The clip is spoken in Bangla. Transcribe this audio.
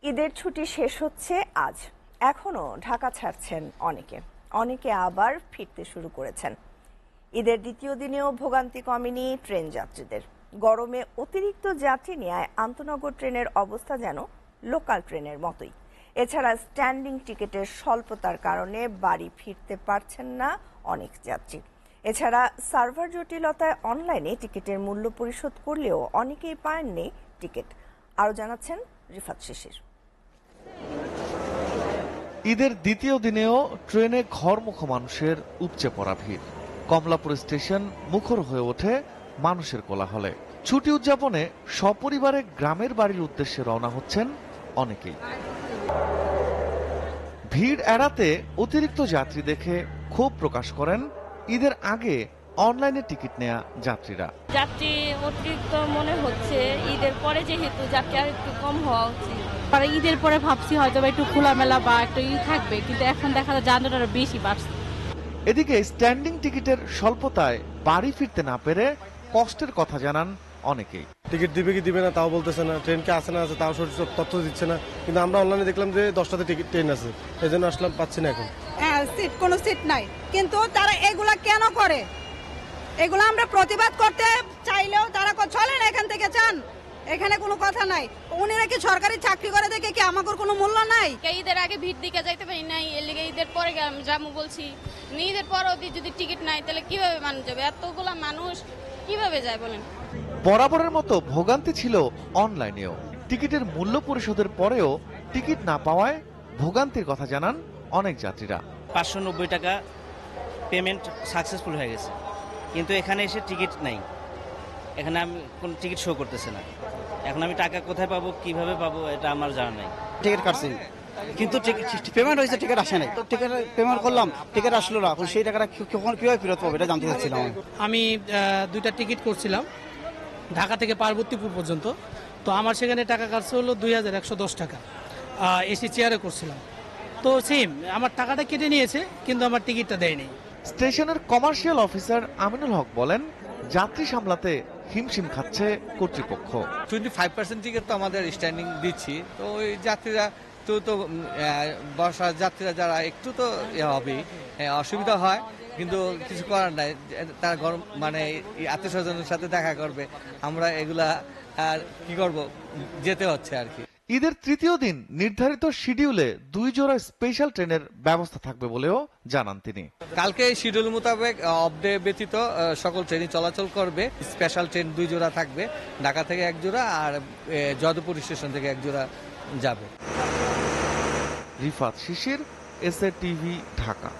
ঈদের ছুটি শেষ হচ্ছে আজ। এখনো ঢাকা ছাড়ছেন অনেকে, অনেকে আবার ফিরতে শুরু করেছেন। ঈদের দ্বিতীয় দিনেও ভোগান্তি কমেনি ট্রেন যাত্রীদের। গরমে অতিরিক্ত যাত্রী নেয় আন্তনগর ট্রেনের অবস্থা যেন লোকাল ট্রেনের মতোই। এছাড়া স্ট্যান্ডিং টিকিটের স্বল্পতার কারণে বাড়ি ফিরতে পারছেন না অনেক যাত্রী। এছাড়া সার্ভার জটিলতায় অনলাইনে টিকিটের মূল্য পরিশোধ করলেও অনেকেই পাননি টিকিট। আরও জানাচ্ছেন রিফাত শিশির। ঈদের দ্বিতীয় দিনেও ট্রেনে ঘরমুখো মানুষের উপচে পড়া ভিড়। কমলাপুর স্টেশন মুখর হয়ে ওঠে মানুষের কোলাহলে। ছুটি উদযাপনে সপরিবারে গ্রামের বাড়ির উদ্দেশ্যে রওনা হচ্ছেন অনেকেই। ভিড় এড়াতে অতিরিক্ত যাত্রী দেখে ক্ষোভ প্রকাশ করেন ঈদের আগে অনলাইনে টিকিট নেয়া যাত্রীরা। যাত্রী অতিরিক্ত মনে হচ্ছে, ঈদের পরে যেহেতু যাত্রী আর একটু কম হওয়া উচিত। ঈদের পরে ভাবছি হয়তো একটু খোলামেলা বা একটু থাকবে, কিন্তু এখন দেখা যায় যানজট আরো বেশি বাড়ছে। এদিকে স্ট্যান্ডিং টিকিটের স্বল্পতায় বাড়ি ফিরতে না পেরে কষ্টের কথা জানান অনেকেই। টিকিট দিবে কি দিবে না তাও বলতেছে না, ট্রেনকে আসে না আছে তাও সঠিক তথ্য দিচ্ছে না। কিন্তু আমরা অনলাইনে দেখলাম যে 10টাতে ট্রেন আছে, এই জন্য আসলাম, পাচ্ছি না এখন। কোনো সিট নাই, কিন্তু তারা এগুলা কেন করে? এগুলো আমরা প্রতিবাদ করতে চাইলেও তারা চলে না, এখান থেকে চান, এখানে কোনো কথা নাই। উনিরা কি সরকারি চাকরি করে দেখে কি আমাদের কোনো মূল্য নাই? ঈদের আগে ভিড় দিকে যাইতে পারি নাই, এর লিগে ঈদের পরে যাবো বলছি। ঈদের পরও যদি টিকিট নাই তাহলে কিভাবে মানুষ যাবে? এতগুলা মানুষ কিভাবে যায় বলেন? বরাবরের মতো ভোগান্তি ছিল অনলাইনেও। টিকিটের মূল্য পরিশোধের পরেও টিকিট না পাওয়ায় ভোগান্তির কথা জানান অনেক যাত্রীরা। 590 টাকা পেমেন্ট সাকসেসফুল হয়ে গেছে, কিন্তু এখানে এসে টিকিট নাই। এখানে আমি কোনো টিকিট শো করতেছে না। এখন আমি টাকা কোথায় পাবো, কিভাবে পাবো, এটা আমার জানা নাই। টিকিট কাটছি কিন্তু পেমেন্ট হয়েছে, টিকিট আসে নাই। তো টিকিট পেমেন্ট করলাম, টিকিট আসলো না। এখন সেই টাকাটা কিভাবে ফেরত পাবো এটা জানতে চাচ্ছিলাম। আমি 2টা টিকিট করছিলাম ঢাকা থেকে পার্বতীপুর পর্যন্ত। তো আমার সেখানে টাকা কাটছে হলো 2110 টাকা। এসি চেয়ারে করছিলাম, তো সেম আমার টাকাটা কেটে নিয়েছে, কিন্তু আমার টিকিটটা দেয়নি। স্টেশনের কমার্শিয়াল অফিসার আমিনুল হক বলেন, যাত্রী সামলাতে হিমশিম খাচ্ছে কর্তৃপক্ষ। 25% টিকিট তো আমাদের স্ট্যান্ডিং দিচ্ছি, তো ওই যাত্রীরা তো বর্ষা যাত্রীরা যারা একটু তো হবেই, অসুবিধা হয়, কিন্তু কিছু করার নাই। তারা গরম মানে আত্মীয় স্বজনের সাথে দেখা করবে, আমরা এগুলা আর কি করব, যেতে হচ্ছে আর কি। ঈদের তৃতীয় দিন নির্ধারিত শিডিউলে 2 জোড়া স্পেশাল ট্রেনের ব্যবস্থা থাকবে বলেও জানান তিনি। কালকে শিডিউল মোতাবেক অফ ডে ব্যতীত সকল ট্রেনই চলাচল করবে। স্পেশাল ট্রেন 2 জোড়া থাকবে, ঢাকা থেকে 1 জোড়া আর যদুপুর স্টেশন থেকে 1 জোড়া যাবে। রিফাত শিশির, এসএ টিভি, ঢাকা।